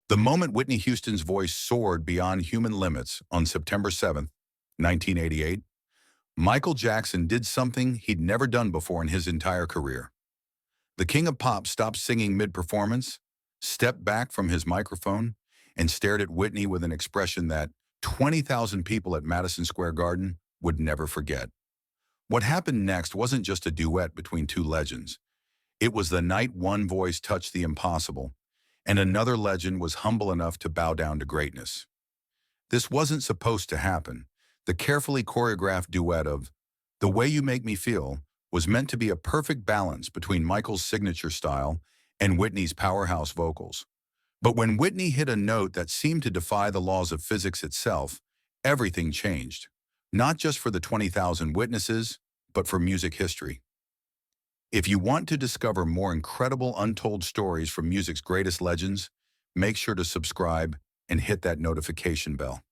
The moment Whitney Houston's voice soared beyond human limits on September 7th, 1988, Michael Jackson did something he'd never done before in his entire career. The king of pop stopped singing mid-performance, stepped back from his microphone, and stared at Whitney with an expression that 20,000 people at Madison Square Garden would never forget. What happened next wasn't just a duet between two legends. It was the night one voice touched the impossible, and another legend was humble enough to bow down to greatness. This wasn't supposed to happen. The carefully choreographed duet of "The Way You Make Me Feel" was meant to be a perfect balance between Michael's signature style and Whitney's powerhouse vocals. But when Whitney hit a note that seemed to defy the laws of physics itself, everything changed. Not just for the 20,000 witnesses, but for music history. If you want to discover more incredible untold stories from music's greatest legends, make sure to subscribe and hit that notification bell.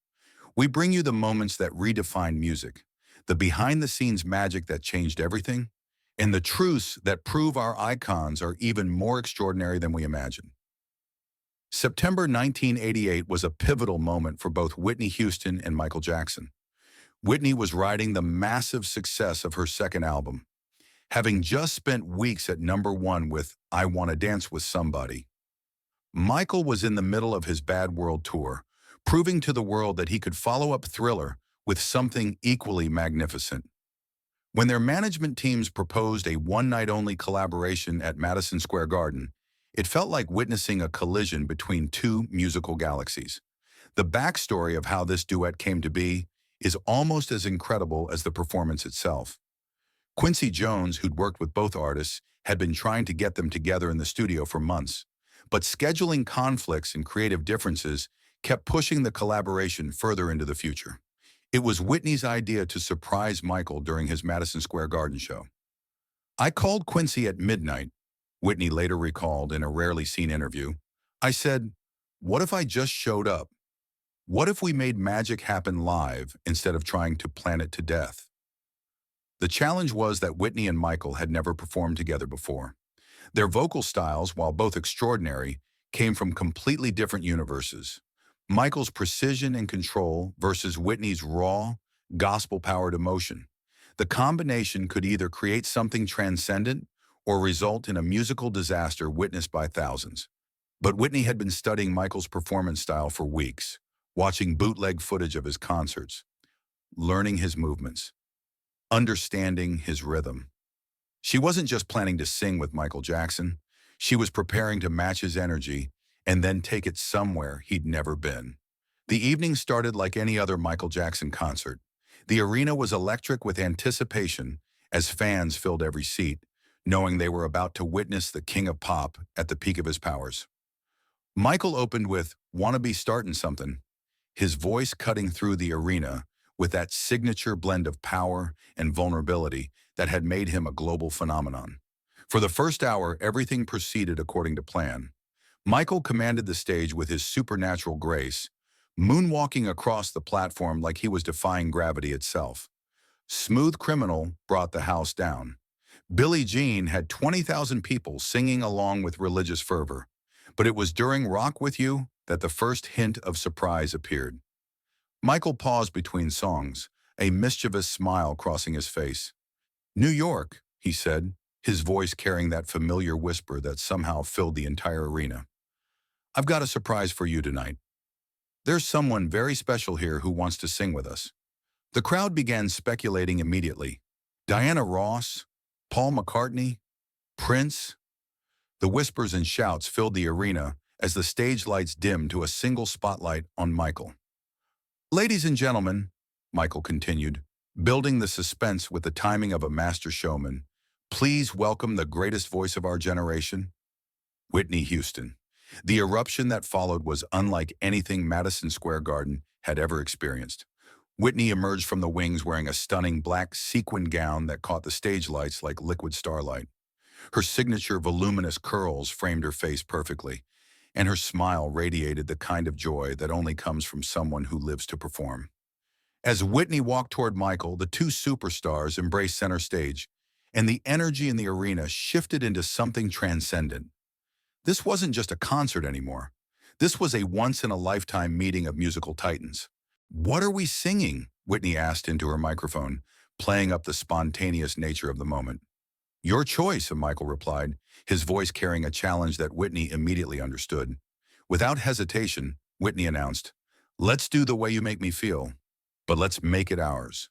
We bring you the moments that redefined music, the behind-the-scenes magic that changed everything, and the truths that prove our icons are even more extraordinary than we imagine. September 1988 was a pivotal moment for both Whitney Houston and Michael Jackson. Whitney was riding the massive success of her second album, having just spent weeks at #1 with "I Wanna Dance with Somebody." Michael was in the middle of his Bad World tour, proving to the world that he could follow up Thriller with something equally magnificent. When their management teams proposed a one-night-only collaboration at Madison Square Garden, it felt like witnessing a collision between two musical galaxies. The backstory of how this duet came to be is almost as incredible as the performance itself. Quincy Jones, who'd worked with both artists, had been trying to get them together in the studio for months, but scheduling conflicts and creative differences kept pushing the collaboration further into the future. It was Whitney's idea to surprise Michael during his Madison Square Garden show. "I called Quincy at midnight," Whitney later recalled in a rarely seen interview. "I said, what if I just showed up? What if we made magic happen live instead of trying to plan it to death?" The challenge was that Whitney and Michael had never performed together before. Their vocal styles, while both extraordinary, came from completely different universes. Michael's precision and control versus Whitney's raw, gospel-powered emotion. The combination could either create something transcendent or result in a musical disaster witnessed by thousands. But Whitney had been studying Michael's performance style for weeks, watching bootleg footage of his concerts, learning his movements, understanding his rhythm. She wasn't just planning to sing with Michael Jackson. She was preparing to match his energy and then take it somewhere he'd never been. The evening started like any other Michael Jackson concert. The arena was electric with anticipation as fans filled every seat, knowing they were about to witness the king of pop at the peak of his powers. Michael opened with "Wanna Be Startin' Something," his voice cutting through the arena with that signature blend of power and vulnerability that had made him a global phenomenon. For the first hour, everything proceeded according to plan. Michael commanded the stage with his supernatural grace, moonwalking across the platform like he was defying gravity itself. "Smooth Criminal" brought the house down. "Billie Jean" had 20,000 people singing along with religious fervor. But it was during "Rock With You" that the first hint of surprise appeared. Michael paused between songs, a mischievous smile crossing his face. "New York," he said, his voice carrying that familiar whisper that somehow filled the entire arena. "I've got a surprise for you tonight. There's someone very special here who wants to sing with us." The crowd began speculating immediately. Diana Ross? Paul McCartney? Prince? The whispers and shouts filled the arena as the stage lights dimmed to a single spotlight on Michael. "Ladies and gentlemen," Michael continued, building the suspense with the timing of a master showman, "please welcome the greatest voice of our generation, Whitney Houston." The eruption that followed was unlike anything Madison Square Garden had ever experienced. Whitney emerged from the wings wearing a stunning black sequined gown that caught the stage lights like liquid starlight. Her signature voluminous curls framed her face perfectly, and her smile radiated the kind of joy that only comes from someone who lives to perform. As Whitney walked toward Michael, the two superstars embraced center stage, and the energy in the arena shifted into something transcendent. This wasn't just a concert anymore. This was a once-in-a-lifetime meeting of musical titans. "What are we singing?" Whitney asked into her microphone, playing up the spontaneous nature of the moment. "Your choice," Michael replied, his voice carrying a challenge that Whitney immediately understood. Without hesitation, Whitney announced, "Let's do The Way You Make Me Feel, but let's make it ours."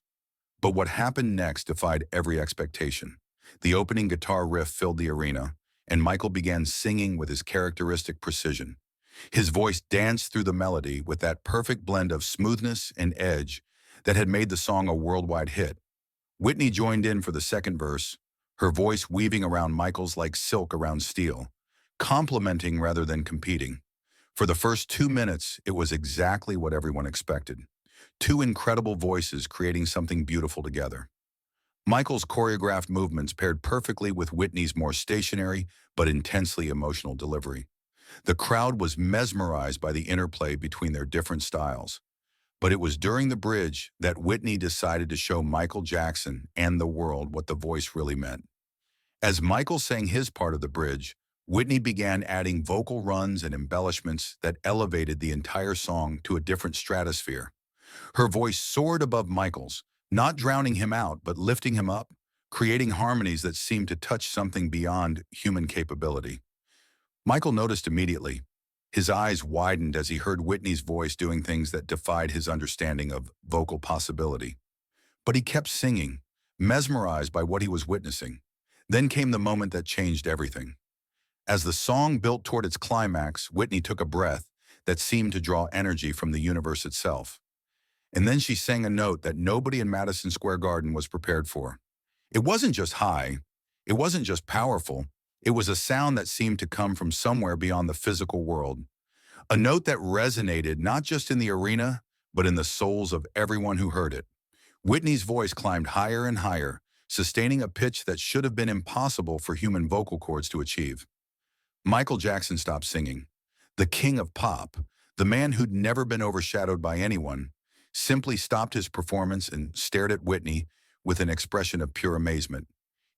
But what happened next defied every expectation. The opening guitar riff filled the arena, and Michael began singing with his characteristic precision. His voice danced through the melody with that perfect blend of smoothness and edge that had made the song a worldwide hit. Whitney joined in for the second verse, her voice weaving around Michael's like silk around steel, complementing rather than competing. For the first 2 minutes, it was exactly what everyone expected. Two incredible voices creating something beautiful together. Michael's choreographed movements paired perfectly with Whitney's more stationary but intensely emotional delivery. The crowd was mesmerized by the interplay between their different styles. But it was during the bridge that Whitney decided to show Michael Jackson and the world what the voice really meant. As Michael sang his part of the bridge, Whitney began adding vocal runs and embellishments that elevated the entire song to a different stratosphere. Her voice soared above Michael's, not drowning him out but lifting him up, creating harmonies that seemed to touch something beyond human capability. Michael noticed immediately. His eyes widened as he heard Whitney's voice doing things that defied his understanding of vocal possibility. But he kept singing, mesmerized by what he was witnessing. Then came the moment that changed everything. As the song built toward its climax, Whitney took a breath that seemed to draw energy from the universe itself. And then she sang a note that nobody in Madison Square Garden was prepared for. It wasn't just high, it wasn't just powerful, it was a sound that seemed to come from somewhere beyond the physical world. A note that resonated not just in the arena, but in the souls of everyone who heard it. Whitney's voice climbed higher and higher, sustaining a pitch that should have been impossible for human vocal cords to achieve. Michael Jackson stopped singing. The king of pop, the man who'd never been overshadowed by anyone, simply stopped his performance and stared at Whitney with an expression of pure amazement.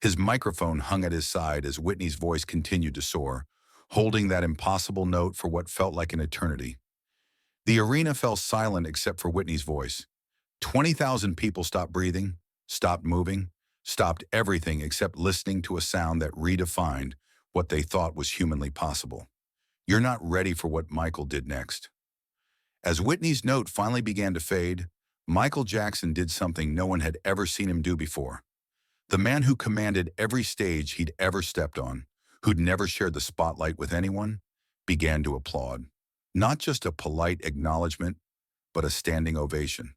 His microphone hung at his side as Whitney's voice continued to soar, holding that impossible note for what felt like an eternity. The arena fell silent except for Whitney's voice. 20,000 people stopped breathing, stopped moving, stopped everything except listening to a sound that redefined what they thought was humanly possible. You're not ready for what Michael did next. As Whitney's note finally began to fade, Michael Jackson did something no one had ever seen him do before. The man who commanded every stage he'd ever stepped on, who'd never shared the spotlight with anyone, began to applaud. Not just a polite acknowledgement, but a standing ovation.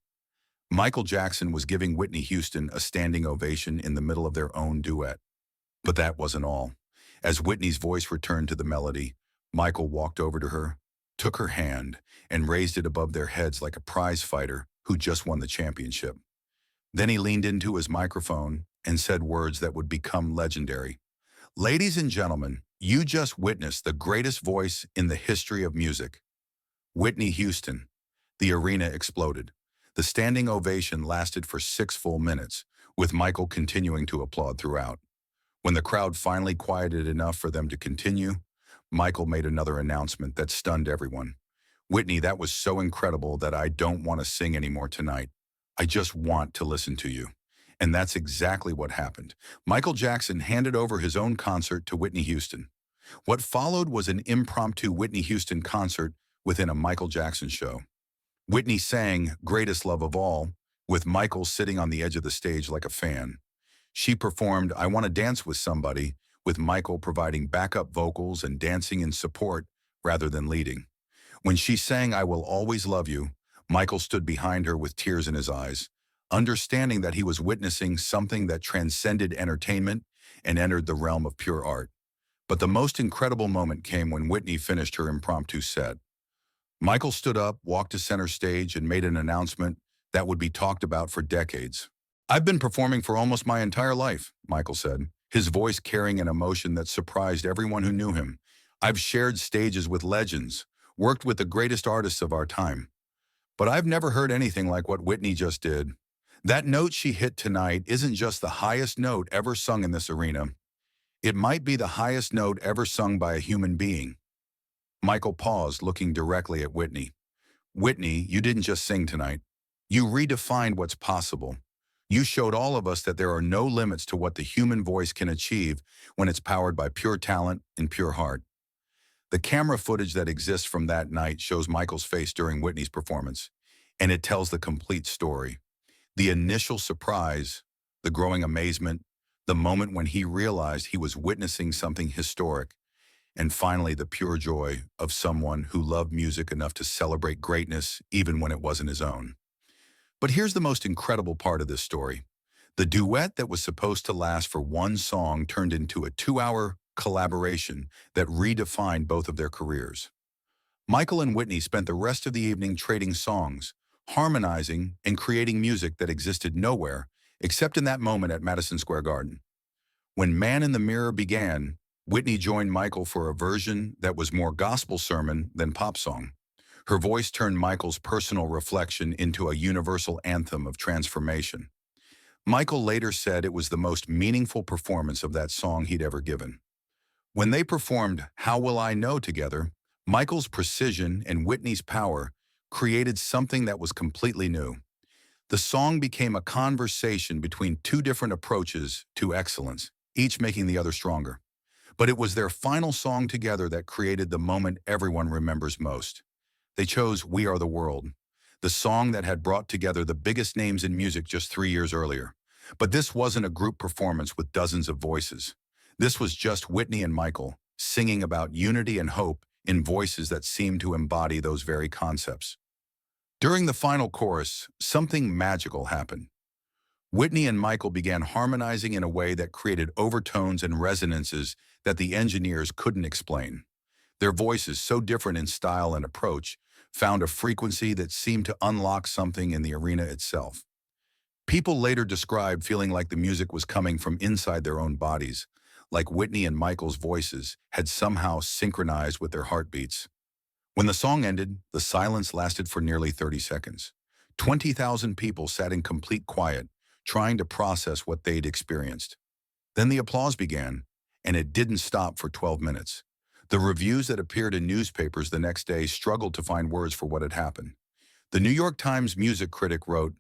Michael Jackson was giving Whitney Houston a standing ovation in the middle of their own duet. But that wasn't all. As Whitney's voice returned to the melody, Michael walked over to her, took her hand, and raised it above their heads like a prize fighter who just won the championship. Then he leaned into his microphone and said words that would become legendary. "Ladies and gentlemen, you just witnessed the greatest voice in the history of music. Whitney Houston." The arena exploded. The standing ovation lasted for 6 full minutes, with Michael continuing to applaud throughout. When the crowd finally quieted enough for them to continue, Michael made another announcement that stunned everyone. "Whitney, that was so incredible that I don't want to sing anymore tonight. I just want to listen to you." And that's exactly what happened. Michael Jackson handed over his own concert to Whitney Houston. What followed was an impromptu Whitney Houston concert within a Michael Jackson show. Whitney sang "Greatest Love of All," with Michael sitting on the edge of the stage like a fan. She performed "I Want to Dance with Somebody," with Michael providing backup vocals and dancing in support rather than leading. When she sang "I Will Always Love You," Michael stood behind her with tears in his eyes, understanding that he was witnessing something that transcended entertainment and entered the realm of pure art. But the most incredible moment came when Whitney finished her impromptu set. Michael stood up, walked to center stage, and made an announcement that would be talked about for decades. "I've been performing for almost my entire life," Michael said, his voice carrying an emotion that surprised everyone who knew him. "I've shared stages with legends, worked with the greatest artists of our time. But I've never heard anything like what Whitney just did. That note she hit tonight isn't just the highest note ever sung in this arena. It might be the highest note ever sung by a human being." Michael paused, looking directly at Whitney. Whitney, you didn't just sing tonight. You redefined what's possible. You showed all of us that there are no limits to what the human voice can achieve when it's powered by pure talent and pure heart. The camera footage that exists from that night shows Michael's face during Whitney's performance, and it tells the complete story. The initial surprise, the growing amazement, the moment when he realized he was witnessing something historic, and finally the pure joy of someone who loved music enough to celebrate greatness even when it wasn't his own. But here's the most incredible part of this story. The duet that was supposed to last for one song turned into a 2-hour collaboration that redefined both of their careers. Michael and Whitney spent the rest of the evening trading songs, harmonizing, and creating music that existed nowhere except in that moment at Madison Square Garden. When Man in the Mirror began, Whitney joined Michael for a version that was more gospel sermon than pop song. Her voice turned Michael's personal reflection into a universal anthem of transformation. Michael later said it was the most meaningful performance of that song he'd ever given. When they performed How Will I Know together, Michael's precision and Whitney's power created something that was completely new. The song became a conversation between two different approaches to excellence, each making the other stronger. But it was their final song together that created the moment everyone remembers most. They chose We Are the World, the song that had brought together the biggest names in music just 3 years earlier. But this wasn't a group performance with dozens of voices. This was just Whitney and Michael, singing about unity and hope in voices that seemed to embody those very concepts. During the final chorus, something magical happened. Whitney and Michael began harmonizing in a way that created overtones and resonances that the engineers couldn't explain. Their voices, so different in style and approach, found a frequency that seemed to unlock something in the arena itself. People later described feeling like the music was coming from inside their own bodies, like Whitney and Michael's voices had somehow synchronized with their heartbeats. When the song ended, the silence lasted for nearly 30 seconds. 20,000 people sat in complete quiet, trying to process what they'd experienced. Then the applause began, and it didn't stop for 12 minutes. The reviews that appeared in newspapers the next day struggled to find words for what had happened. The New York Times music critic wrote,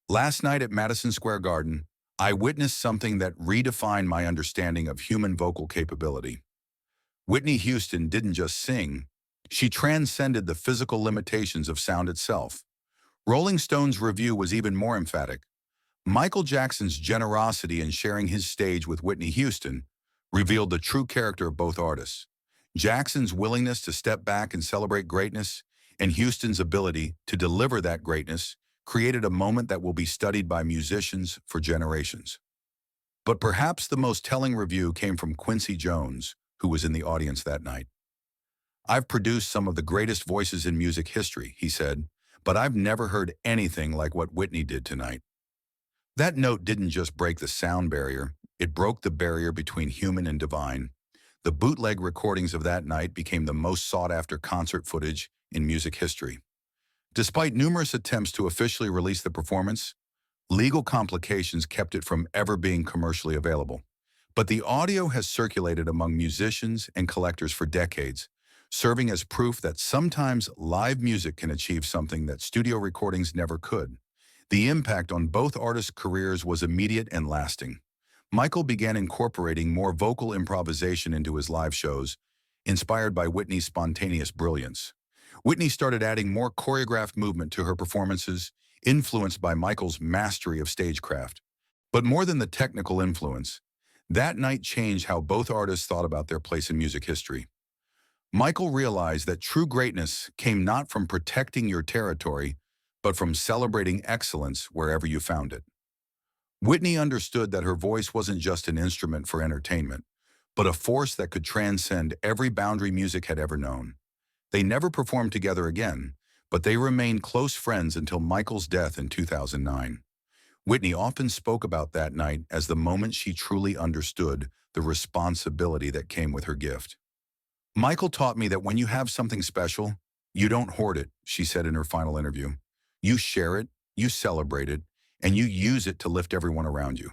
"Last night at Madison Square Garden, I witnessed something that redefined my understanding of human vocal capability." Whitney Houston didn't just sing, she transcended the physical limitations of sound itself. Rolling Stone's review was even more emphatic. Michael Jackson's generosity in sharing his stage with Whitney Houston revealed the true character of both artists. Jackson's willingness to step back and celebrate greatness, and Houston's ability to deliver that greatness, created a moment that will be studied by musicians for generations. But perhaps the most telling review came from Quincy Jones, who was in the audience that night. "I've produced some of the greatest voices in music history," he said, "but I've never heard anything like what Whitney did tonight." That note didn't just break the sound barrier, it broke the barrier between human and divine. The bootleg recordings of that night became the most sought-after concert footage in music history. Despite numerous attempts to officially release the performance, legal complications kept it from ever being commercially available. But the audio has circulated among musicians and collectors for decades, serving as proof that sometimes live music can achieve something that studio recordings never could. The impact on both artists' careers was immediate and lasting. Michael began incorporating more vocal improvisation into his live shows, inspired by Whitney's spontaneous brilliance. Whitney started adding more choreographed movement to her performances, influenced by Michael's mastery of stagecraft. But more than the technical influence, that night changed how both artists thought about their place in music history. Michael realized that true greatness came not from protecting your territory, but from celebrating excellence wherever you found it. Whitney understood that her voice wasn't just an instrument for entertainment, but a force that could transcend every boundary music had ever known. They never performed together again, but they remained close friends until Michael's death in 2009. Whitney often spoke about that night as the moment she truly understood the responsibility that came with her gift. "Michael taught me that when you have something special, you don't hoard it," she said in her final interview. "You share it, you celebrate it, and you use it to lift everyone around you."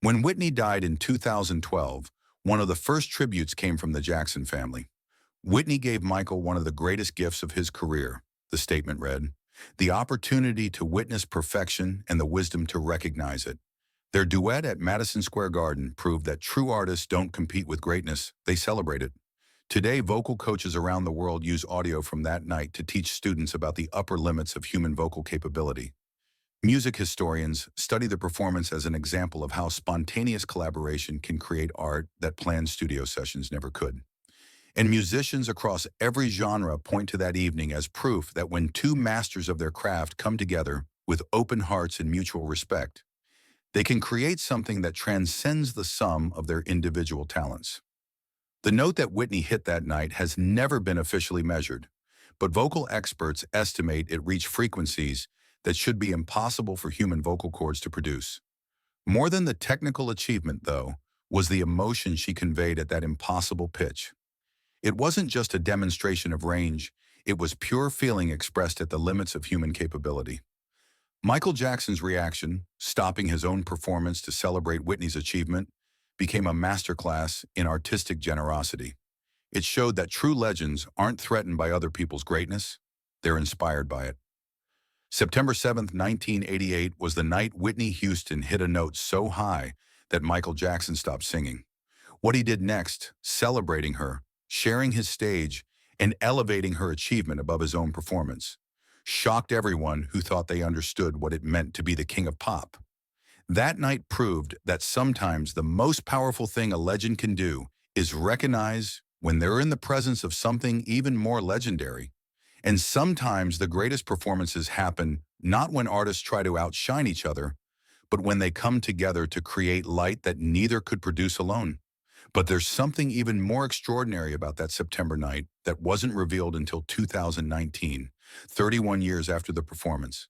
When Whitney died in 2012, one of the first tributes came from the Jackson family. Whitney gave Michael one of the greatest gifts of his career, the statement read, the opportunity to witness perfection and the wisdom to recognize it. Their duet at Madison Square Garden proved that true artists don't compete with greatness, they celebrate it. Today, vocal coaches around the world use audio from that night to teach students about the upper limits of human vocal capability. Music historians study the performance as an example of how spontaneous collaboration can create art that planned studio sessions never could. And musicians across every genre point to that evening as proof that when two masters of their craft come together with open hearts and mutual respect, they can create something that transcends the sum of their individual talents. The note that Whitney hit that night has never been officially measured, but vocal experts estimate it reached frequencies that should be impossible for human vocal cords to produce. More than the technical achievement, though, was the emotion she conveyed at that impossible pitch. It wasn't just a demonstration of range, it was pure feeling expressed at the limits of human capability. Michael Jackson's reaction, stopping his own performance to celebrate Whitney's achievement, became a masterclass in artistic generosity. It showed that true legends aren't threatened by other people's greatness, they're inspired by it. September 7, 1988 was the night Whitney Houston hit a note so high that Michael Jackson stopped singing. What he did next, celebrating her, sharing his stage, and elevating her achievement above his own performance, shocked everyone who thought they understood what it meant to be the king of pop. That night proved that sometimes the most powerful thing a legend can do is recognize when they're in the presence of something even more legendary. And sometimes the greatest performances happen not when artists try to outshine each other, but when they come together to create light that neither could produce alone. But there's something even more extraordinary about that September night that wasn't revealed until 2019, 31 years after the performance.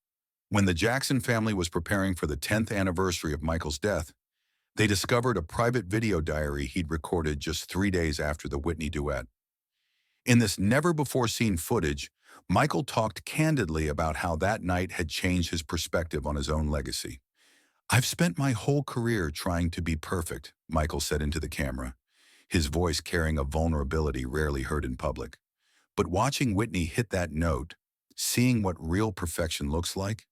When the Jackson family was preparing for the 10th anniversary of Michael's death, they discovered a private video diary he'd recorded just 3 days after the Whitney duet. In this never-before-seen footage, Michael talked candidly about how that night had changed his perspective on his own legacy. "I've spent my whole career trying to be perfect," Michael said into the camera, his voice carrying a vulnerability rarely heard in public. But watching Whitney hit that note, seeing what real perfection looks like,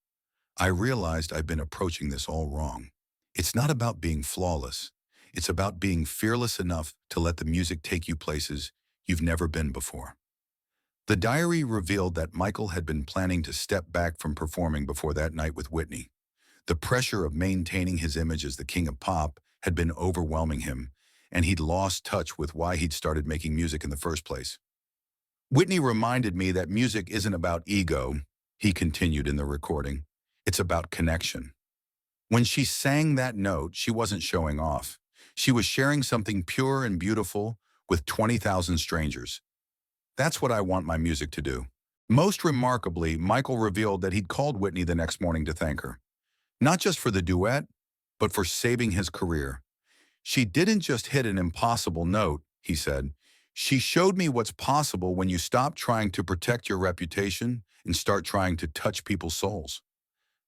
I realized I've been approaching this all wrong. It's not about being flawless. It's about being fearless enough to let the music take you places you've never been before. The diary revealed that Michael had been planning to step back from performing before that night with Whitney. The pressure of maintaining his image as the king of pop had been overwhelming him, and he'd lost touch with why he'd started making music in the first place. "Whitney reminded me that music isn't about ego," he continued in the recording. "It's about connection. When she sang that note, she wasn't showing off. She was sharing something pure and beautiful with 20,000 strangers. That's what I want my music to do." Most remarkably, Michael revealed that he'd called Whitney the next morning to thank her. Not just for the duet, but for saving his career. "She didn't just hit an impossible note," he said. "She showed me what's possible when you stop trying to protect your reputation and start trying to touch people's souls."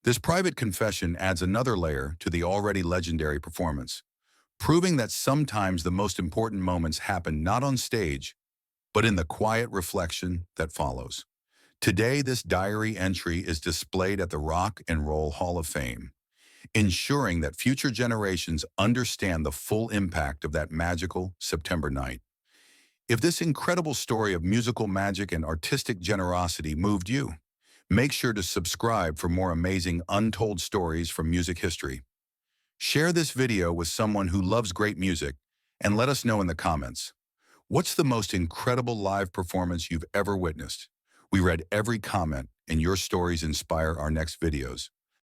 This private confession adds another layer to the already legendary performance, proving that sometimes the most important moments happen not on stage, but in the quiet reflection that follows. Today, this diary entry is displayed at the Rock and Roll Hall of Fame, ensuring that future generations understand the full impact of that magical September night. If this incredible story of musical magic and artistic generosity moved you, make sure to subscribe for more amazing untold stories from music history. Share this video with someone who loves great music and let us know in the comments. What's the most incredible live performance you've ever witnessed? We read every comment, and your stories inspire our next videos.